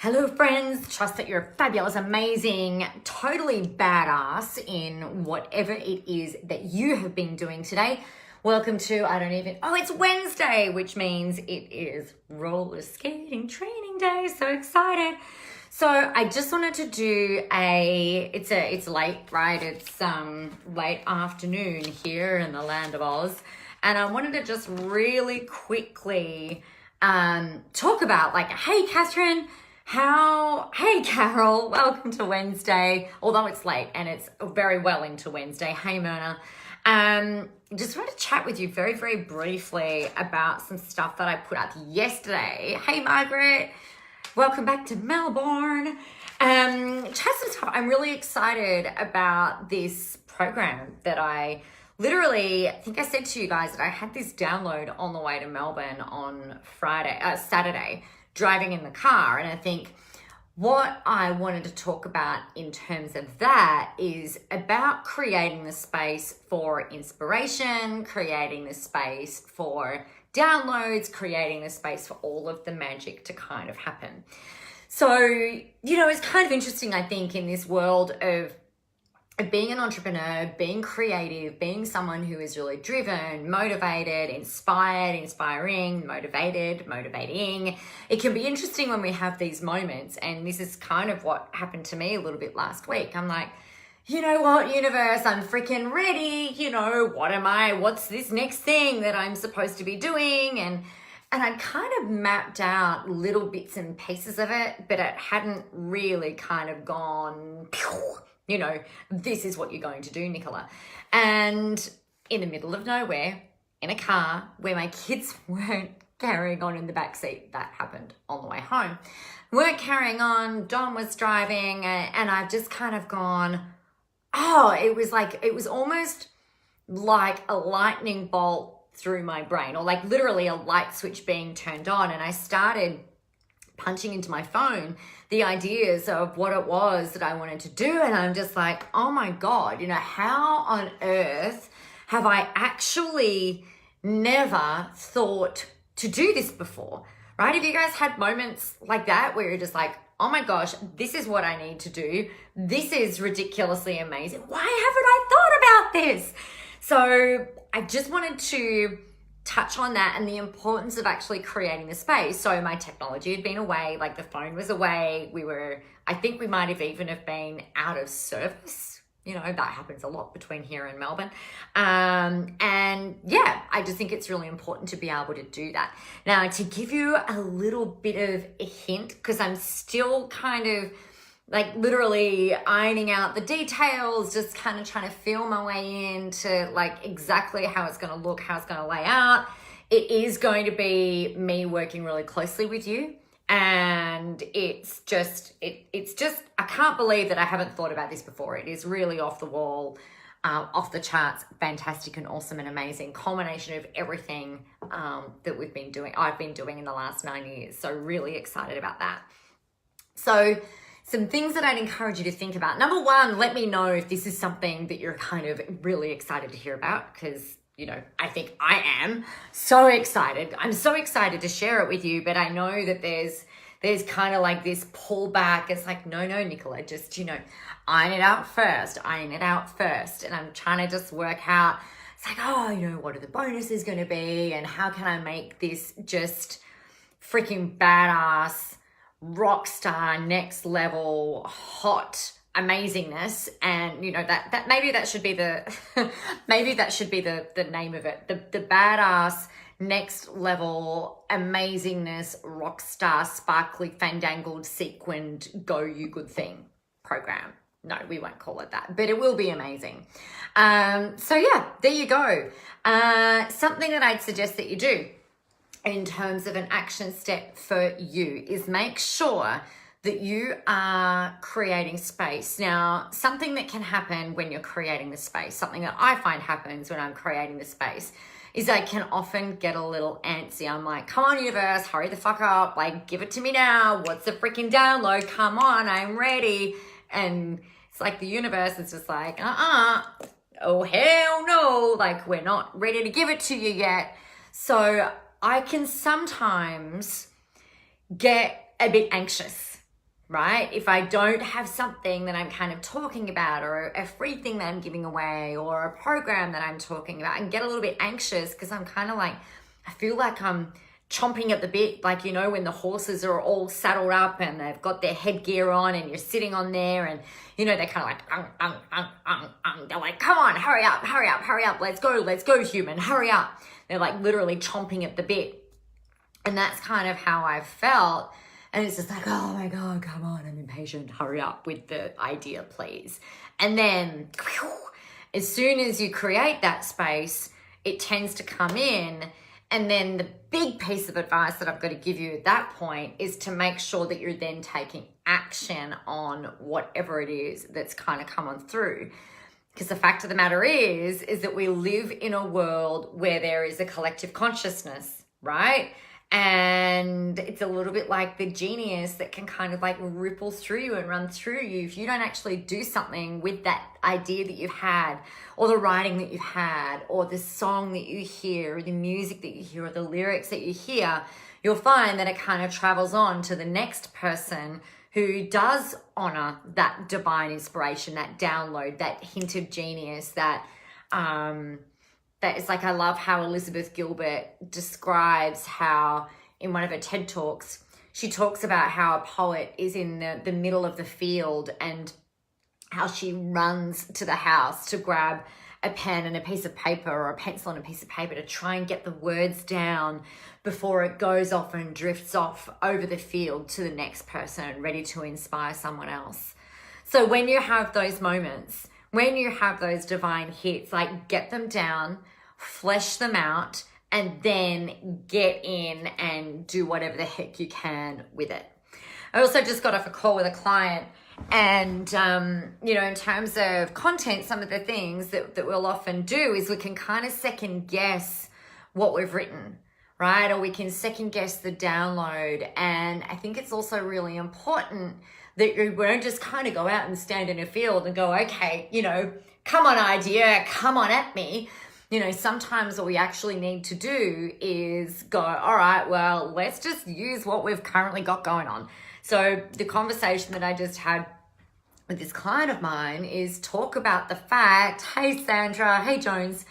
Hello friends, trust that you're fabulous, amazing, totally badass in whatever it is that you have been doing today. Welcome to, it's Wednesday, which means it is roller skating training day. So excited. So I just wanted to do it's late, right? It's late afternoon here in the land of Oz. And I wanted to just really quickly talk about hey, Catherine, hey Carol, welcome to Wednesday, although it's late and it's very well into Wednesday. Hey Myrna. Just wanted to chat with you very, very briefly about some stuff that I put out yesterday. Hey Margaret, welcome back to Melbourne. Chat some stuff. I'm really excited about this program that I think I said to you guys that I had this download on the way to Melbourne on Saturday, driving in the car. And I think what I wanted to talk about in terms of that is about creating the space for inspiration, creating the space for downloads, creating the space for all of the magic to kind of happen. So, it's kind of interesting, I think, in this world of being an entrepreneur, being creative, being someone who is really driven, motivated, inspired, inspiring, motivating. It can be interesting when we have these moments. And this is kind of what happened to me a little bit last week. I'm like, you know what, universe, I'm freaking ready. What's this next thing that I'm supposed to be doing? And I'd kind of mapped out little bits and pieces of it, but it hadn't really kind of gone, this is what you're going to do, Nicola. And in the middle of nowhere, in a car where my kids weren't carrying on in the back seat, that happened on the way home, weren't carrying on, Dom was driving, and I've just kind of gone, it was almost like a lightning bolt through my brain, or like literally a light switch being turned on. And I started punching into my phone the ideas of what it was that I wanted to do. And I'm just like, oh my God, how on earth have I actually never thought to do this before, right? Have you guys had moments like that where you're just like, oh my gosh, this is what I need to do. This is ridiculously amazing. Why haven't I thought about this? So I just wanted to touch on that and the importance of actually creating the space. So my technology had been away, the phone was away. I think we might have even have been out of service. That happens a lot between here and Melbourne. I just think it's really important to be able to do that. Now, to give you a little bit of a hint, because I'm still kind of literally ironing out the details, just kind of trying to feel my way into exactly how it's going to look, how it's going to lay out. It is going to be me working really closely with you. And it's just, I can't believe that I haven't thought about this before. It is really off the wall, off the charts, fantastic and awesome and amazing culmination of everything that I've been doing in the last 9 years. So really excited about that. So some things that I'd encourage you to think about. Number one, let me know if this is something that you're kind of really excited to hear about, because, I think I am so excited. I'm so excited to share it with you, but I know that there's kind of this pullback. It's no, Nicola, just, iron it out first. And I'm trying to just work out, it's what are the bonuses going to be? And how can I make this just freaking badass, rock star, next level, hot amazingness? And that maybe that should be the the name of it, the badass next level amazingness, rock star, sparkly, fandangled, sequined, go you good thing program. No, we won't call it that, but it will be amazing. There you go. Something that I'd suggest that you do in terms of an action step for you is make sure that you are creating space. Now, something that can happen when you're creating the space, something that I find happens when I'm creating the space, is I can often get a little antsy. I'm like, come on, universe, hurry the fuck up. Give it to me now. What's the freaking download? Come on, I'm ready. And it's the universe is just oh, hell no. We're not ready to give it to you yet. So I can sometimes get a bit anxious right? If I don't have something that I'm kind of talking about, or a free thing that I'm giving away, or a program that I'm talking about, and get a little bit anxious because I'm kind of like, I feel like I'm chomping at the bit, like, you know, when the horses are all saddled up and they've got their headgear on and you're sitting on there and, you know, they're kind of like, they're like, come on, hurry up, hurry up, hurry up, let's go, human, hurry up. They're like literally chomping at the bit. And that's kind of how I felt. And it's just like, oh my God, come on, I'm impatient, hurry up with the idea, please. And then as soon as you create that space, it tends to come in. And then the big piece of advice that I've got to give you at that point is to make sure that you're then taking action on whatever it is that's kind of come on through. Because the fact of the matter is that we live in a world where there is a collective consciousness, right? And it's a little bit like the genius that can kind of like ripple through you and run through you. If you don't actually do something with that idea that you've had, or the writing that you've had, or the song that you hear, or the music that you hear, or the lyrics that you hear, you'll find that it kind of travels on to the next person who does honor that divine inspiration, that download, that hint of genius, that is like, I love how Elizabeth Gilbert describes how in one of her TED Talks, she talks about how a poet is in the middle of the field and how she runs to the house to grab a pen and a piece of paper, or a pencil and a piece of paper, to try and get the words down before it goes off and drifts off over the field to the next person, ready to inspire someone else. So when you have those moments, when you have those divine hits, like, get them down, flesh them out, and then get in and do whatever the heck you can with it. I also just got off a call with a client, and, you know, in terms of content, some of the things that we'll often do is we can kind of second guess what we've written, right? Or we can second guess the download. And I think it's also really important that you won't just kind of go out and stand in a field and go, okay, you know, come on idea, come on at me. You know, sometimes what we actually need to do is go, all right, well, let's just use what we've currently got going on. So the conversation that I just had with this client of mine is talk about the fact, hey, Sandra, hey, Jones,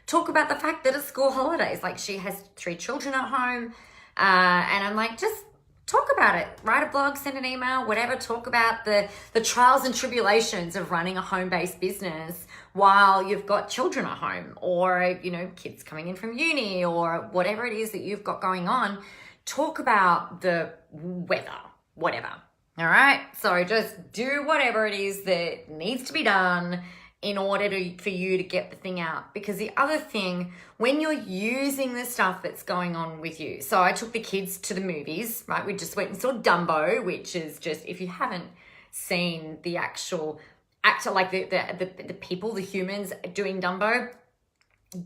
talk about the fact that it's school holidays. Like, she has 3 children at home. And I'm like, just talk about it. Write a blog, send an email, whatever. Talk about the trials and tribulations of running a home-based business while you've got children at home, or, you know, kids coming in from uni, or whatever it is that you've got going on. Talk about the weather, whatever. All right. So just do whatever it is that needs to be done in order for you to get the thing out. Because the other thing, when you're using the stuff that's going on with you. So I took the kids to the movies, right? We just went and saw Dumbo, which is just, if you haven't seen the actual actor, like the people, the humans doing Dumbo,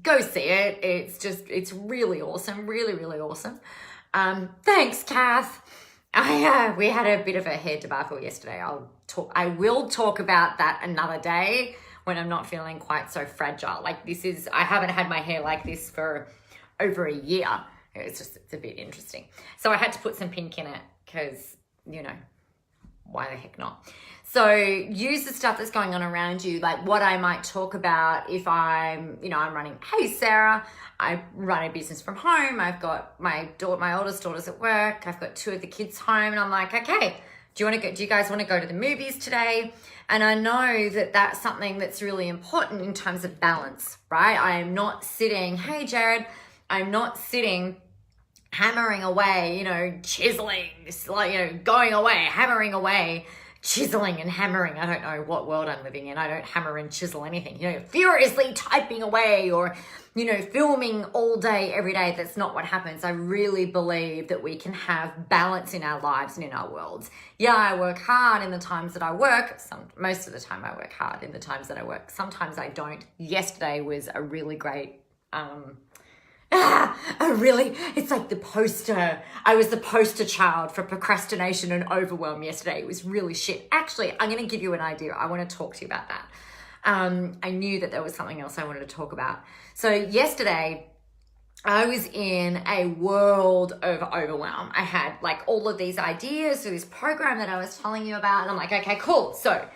go see it. It's really awesome. Really, really awesome. Thanks, Kath. We had a bit of a hair debacle yesterday. I will talk about that another day when I'm not feeling quite so fragile. Like, I haven't had my hair like this for over a year. It's a bit interesting. So I had to put some pink in it because, you know, why the heck not? So use the stuff that's going on around you, like what I might talk about if I'm running, hey, Sarah, I run a business from home. I've got my oldest daughter's at work. I've got 2 of the kids home, and I'm like, okay, do you guys want to go to the movies today? And I know that that's something that's really important in terms of balance, right? I am not sitting, hey, Jared, I'm not sitting hammering away, you know, chiseling, like, you know, going away, hammering away, chiseling and hammering. I don't know what world I'm living in. I don't hammer and chisel anything, you know, furiously typing away, or, you know, filming all day, every day. That's not what happens. I really believe that we can have balance in our lives and in our worlds. Yeah, I work hard in the times that I work. Most of the time I work hard in the times that I work. Sometimes I don't. Yesterday was a really great, it's like the poster. I was the poster child for procrastination and overwhelm yesterday. It was really shit. Actually, I'm going to give you an idea. I want to talk to you about that. I knew that there was something else I wanted to talk about. So yesterday, I was in a world of overwhelm. I had like all of these ideas for this program that I was telling you about. And I'm like, okay, cool. So,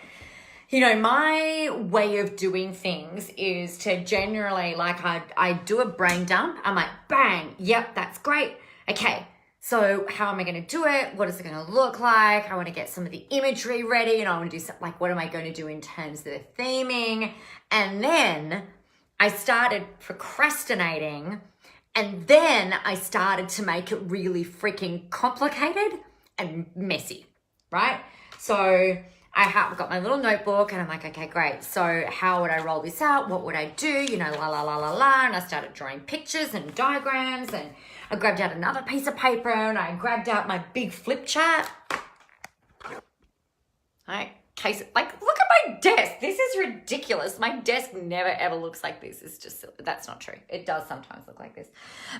my way of doing things is to generally, like, I do a brain dump. I'm like, bang, yep, that's great. Okay, so how am I going to do it? What is it going to look like? I want to get some of the imagery ready, and I want to do something like, what am I going to do in terms of the theming? And then I started procrastinating, and then I started to make it really freaking complicated and messy, right? So I've got my little notebook and I'm like, okay, great. So how would I roll this out? What would I do? La, la, la, la, la. And I started drawing pictures and diagrams, and I grabbed out another piece of paper and I grabbed out my big flip chart. Look at my desk. This is ridiculous. My desk never ever looks like this. It's just silly. That's not true. It does sometimes look like this.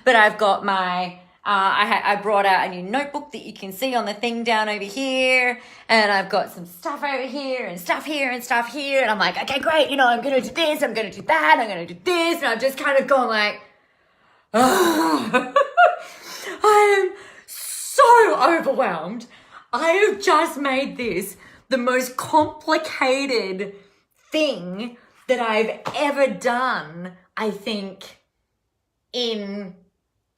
But I've got my, I brought out a new notebook that you can see on the thing down over here. And I've got some stuff over here and stuff here and stuff here. And I'm like, okay, great. I'm going to do this. I'm going to do that. I'm going to do this. And I've just kind of gone like, oh. I am so overwhelmed. I have just made this the most complicated thing that I've ever done, I think, in,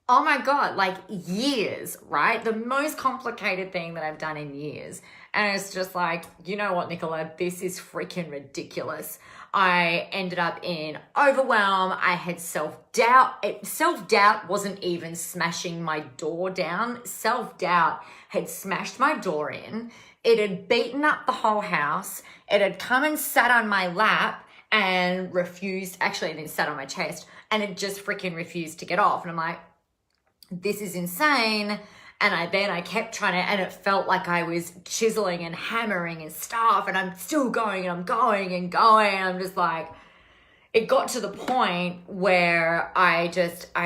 oh my God, like years, right? The most complicated thing that I've done in years. And it's just like, you know what, Nicola, this is freaking ridiculous. I ended up in overwhelm. I had self-doubt. Self-doubt wasn't even smashing my door down. Self-doubt had smashed my door in. It had beaten up the whole house. It had come and sat on my lap and then sat on my chest, and it just freaking refused to get off. And I'm like, this is insane. And I kept trying to, and it felt like I was chiseling and hammering and stuff, and I'm still going and I'm going and going. And I'm just like, it got to the point where I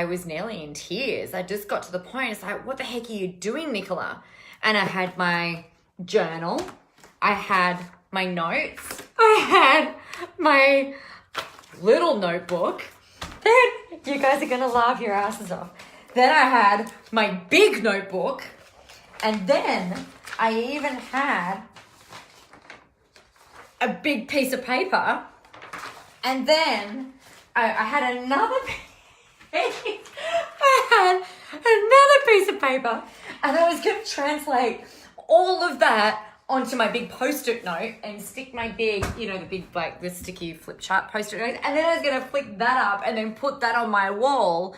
was nearly in tears. I just got to the point, it's like, what the heck are you doing, Nicola? And I had my journal, I had my notes, I had my little notebook. Then you guys are gonna laugh your asses off. Then I had my big notebook, and then I even had a big piece of paper, and then I had another piece of paper, and I was going to translate all of that onto my big post-it note and stick my big, the sticky flip chart post-it note, and then I was going to flick that up and then put that on my wall.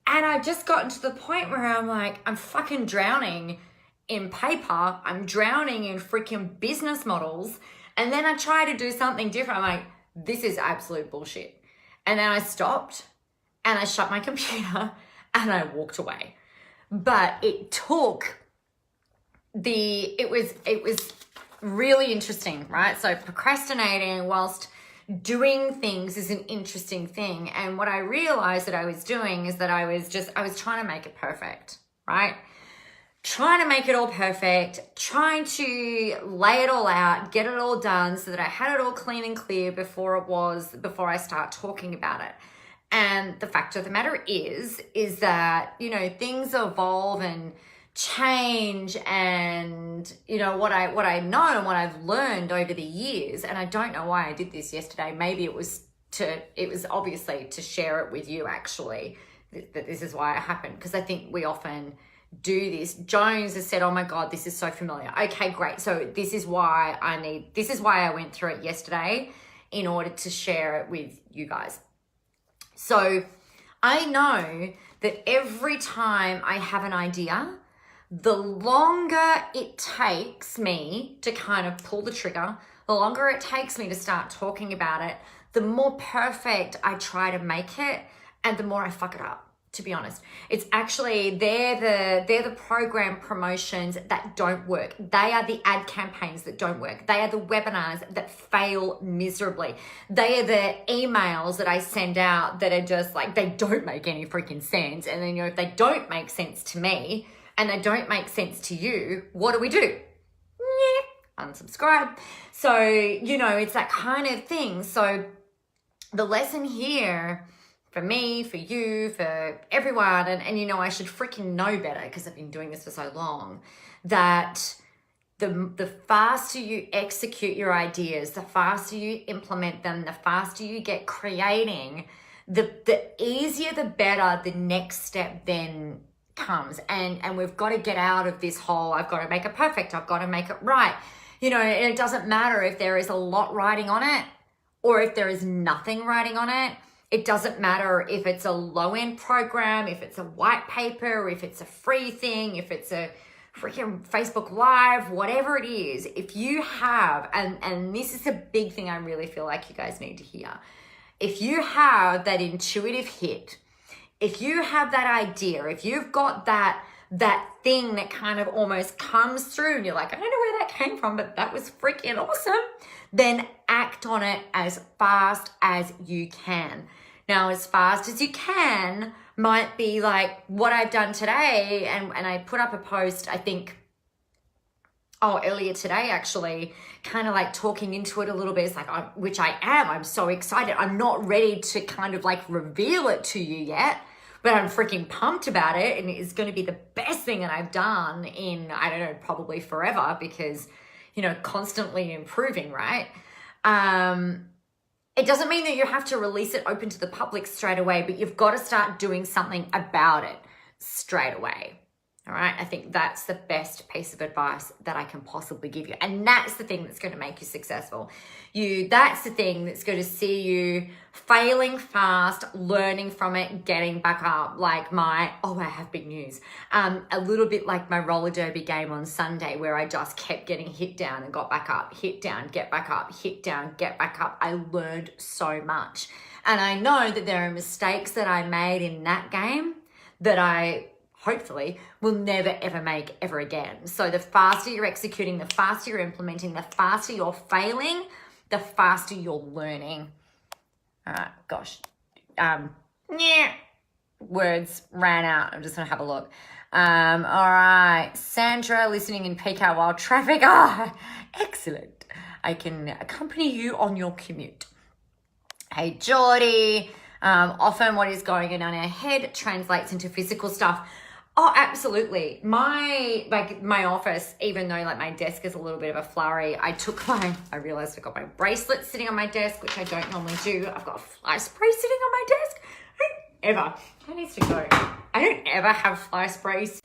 And I've just gotten to the point where I'm like, I'm fucking drowning in paper. I'm drowning in freaking business models. And then I try to do something different. I'm like, this is absolute bullshit. And then I stopped and I shut my computer and I walked away. But it was really interesting, right? So procrastinating whilst doing things is an interesting thing. And what I realized that I was doing is that I was trying to make it perfect, right? Trying to make it all perfect, trying to lay it all out, get it all done so that I had it all clean and clear before I start talking about it. And the fact of the matter is that, things evolve and change, and what I know and what I've learned over the years, and I don't know why I did this yesterday. Maybe it was obviously to share it with you, actually, that this is why it happened, because I think we often do this. Jones has said, oh my God, this is so familiar. Okay, great. So this is why I went through it yesterday, in order to share it with you guys. So I know that every time I have an idea, the longer it takes me to kind of pull the trigger, the longer it takes me to start talking about it, the more perfect I try to make it, and the more I fuck it up, to be honest. It's actually, they're the program promotions that don't work. They are the ad campaigns that don't work. They are the webinars that fail miserably. They are the emails that I send out that are just like, they don't make any freaking sense. And then, if they don't make sense to me, and they don't make sense to you, what do? Unsubscribe. So, it's that kind of thing. So the lesson here for me, for you, for everyone. And you know, I should freaking know better because I've been doing this for so long, that the faster you execute your ideas, the faster you implement them, the faster you get creating, the easier, the better the next step then comes. And we've got to get out of this whole, I've got to make it perfect, I've got to make it right. You know, and it doesn't matter if there is a lot riding on it or if there is nothing riding on it. It doesn't matter if it's a low-end program, if it's a white paper, if it's a free thing, if it's a freaking Facebook Live, whatever it is. If you have, and this is a big thing I really feel like you guys need to hear. If you have that intuitive hit, if you have that idea, if you've got that thing that kind of almost comes through and you're like, I don't know where that came from, but that was freaking awesome, then act on it as fast as you can. Now, as fast as you can might be like what I've done today, and I put up a post, I think, earlier today actually, kind of like talking into it a little bit. It's like, which I am, I'm so excited. I'm not ready to kind of like reveal it to you yet, but I'm freaking pumped about it, and it's going to be the best thing that I've done in, I don't know, probably forever, because, you know, constantly improving, right? It doesn't mean that you have to release it open to the public straight away, but you've got to start doing something about it straight away. All right. I think that's the best piece of advice that I can possibly give you. And that's the thing that's going to make you successful. That's the thing that's going to see you failing fast, learning from it, getting back up. Like I have big news. A little bit like my roller derby game on Sunday, where I just kept getting hit down and got back up, hit down, get back up, hit down, get back up. I learned so much. And I know that there are mistakes that I made in that game that I hopefully will never ever make ever again. So the faster you're executing, the faster you're implementing, the faster you're failing, the faster you're learning. Words ran out. I'm just gonna have a look. All right, Sandra, listening in peak hour while traffic. Excellent. I can accompany you on your commute. Hey, Geordie. Often what is going on in our head translates into physical stuff. Oh, absolutely. My office, even though like my desk is a little bit of a flurry, I realized I got my bracelet sitting on my desk, which I don't normally do. I've got a fly spray sitting on my desk. That needs to go. I don't ever have fly sprays.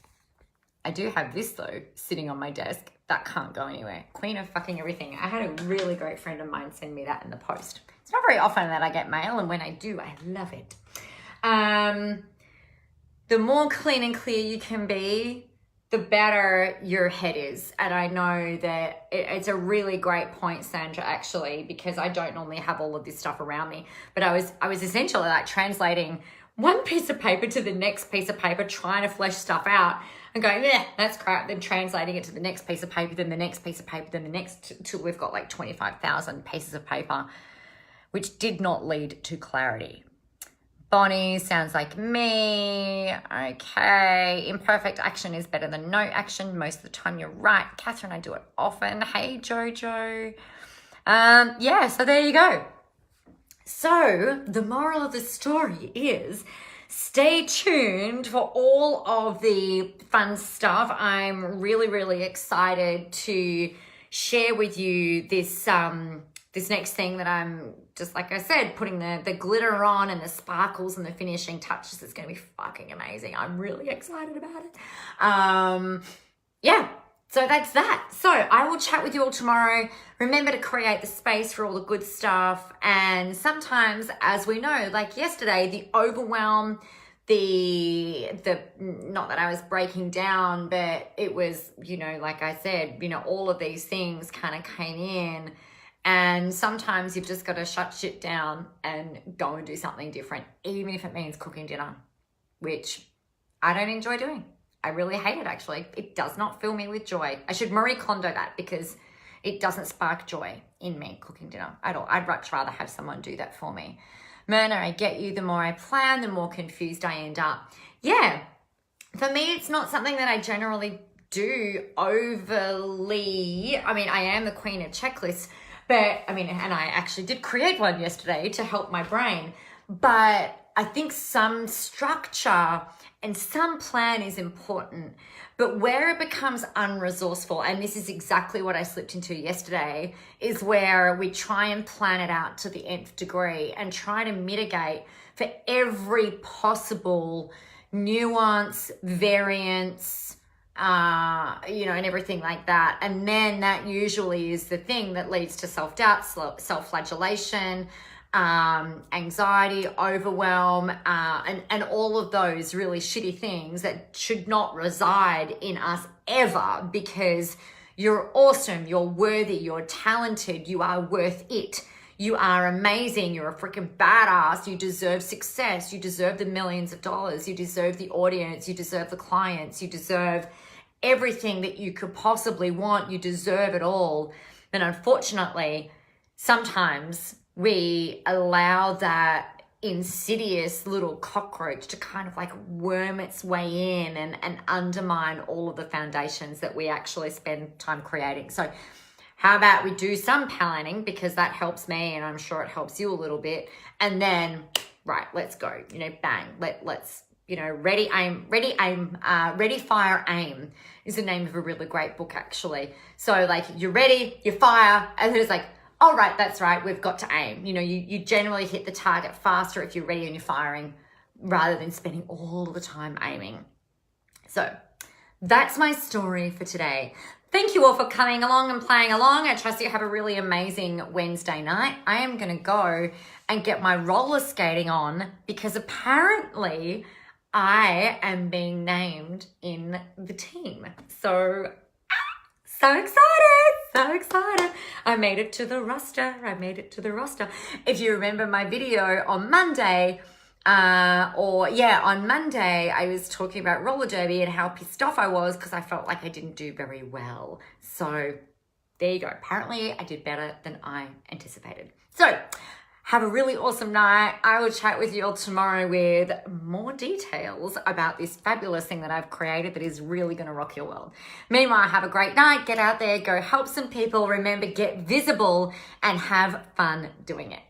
I do have this though, sitting on my desk. That can't go anywhere. Queen of fucking everything. I had a really great friend of mine send me that in the post. It's not very often that I get mail, and when I do, I love it. The more clean and clear you can be, the better your head is. And I know that it's a really great point, Sandra, actually, because I don't normally have all of this stuff around me. But I was essentially like translating one piece of paper to the next piece of paper, trying to flesh stuff out and going, yeah, that's crap. Then translating it to the next piece of paper, then the next piece of paper, then the next, till we've got like 25,000 pieces of paper, which did not lead to clarity. Bonnie, sounds like me. Okay. Imperfect action is better than no action. Most of the time you're right. Catherine, I do it often. Hey, Jojo. So there you go. So the moral of the story is stay tuned for all of the fun stuff. I'm really, really excited to share with you this next thing that I'm, just like I said, putting the glitter on and the sparkles and the finishing touches. It's going to be fucking amazing. I'm really excited about it. So that's that. So I will chat with you all tomorrow. Remember to create the space for all the good stuff. And sometimes, as we know, like yesterday, the overwhelm, not that I was breaking down, but it was, like I said, all of these things kind of came in. And sometimes you've just got to shut shit down and go and do something different, even if it means cooking dinner, which I don't enjoy doing. I really hate it, actually. It does not fill me with joy. I should Marie Kondo that, because it doesn't spark joy in me, cooking dinner at all. I'd much rather have someone do that for me. Myrna, I get you. The more I plan, the more confused I end up. Yeah, for me, it's not something that I generally do overly. I mean, I am the queen of checklists, but and I actually did create one yesterday to help my brain. But I think some structure and some plan is important, but where it becomes unresourceful, and this is exactly what I slipped into yesterday, is where we try and plan it out to the nth degree and try to mitigate for every possible nuance, variance, and everything like that. And then that usually is the thing that leads to self-doubt, self-flagellation, anxiety, overwhelm, and all of those really shitty things that should not reside in us ever, because you're awesome, you're worthy, you're talented, you are worth it. You are amazing. You're a freaking badass. You deserve success. You deserve the millions of dollars. You deserve the audience. You deserve the clients. You deserve everything that you could possibly want. You deserve it all. And unfortunately, sometimes we allow that insidious little cockroach to kind of like worm its way in and undermine all of the foundations that we actually spend time creating. So how about we do some planning, because that helps me and I'm sure it helps you a little bit. And then, right, let's go, bang, let's, ready, aim, ready, fire, aim is the name of a really great book, actually. So like you're ready, you fire, and then it's like, all right, that's right, we've got to aim. You generally hit the target faster if you're ready and you're firing, rather than spending all the time aiming. So that's my story for today. Thank you all for coming along and playing along. I trust you have a really amazing Wednesday night. I am going to go and get my roller skating on, because apparently I am being named in the team. So excited. So excited. I made it to the roster. If you remember my video on Monday, on Monday, I was talking about roller derby and how pissed off I was because I felt like I didn't do very well. So there you go. Apparently I did better than I anticipated. So have a really awesome night. I will chat with you all tomorrow with more details about this fabulous thing that I've created that is really going to rock your world. Meanwhile, have a great night. Get out there, go help some people. Remember, get visible and have fun doing it.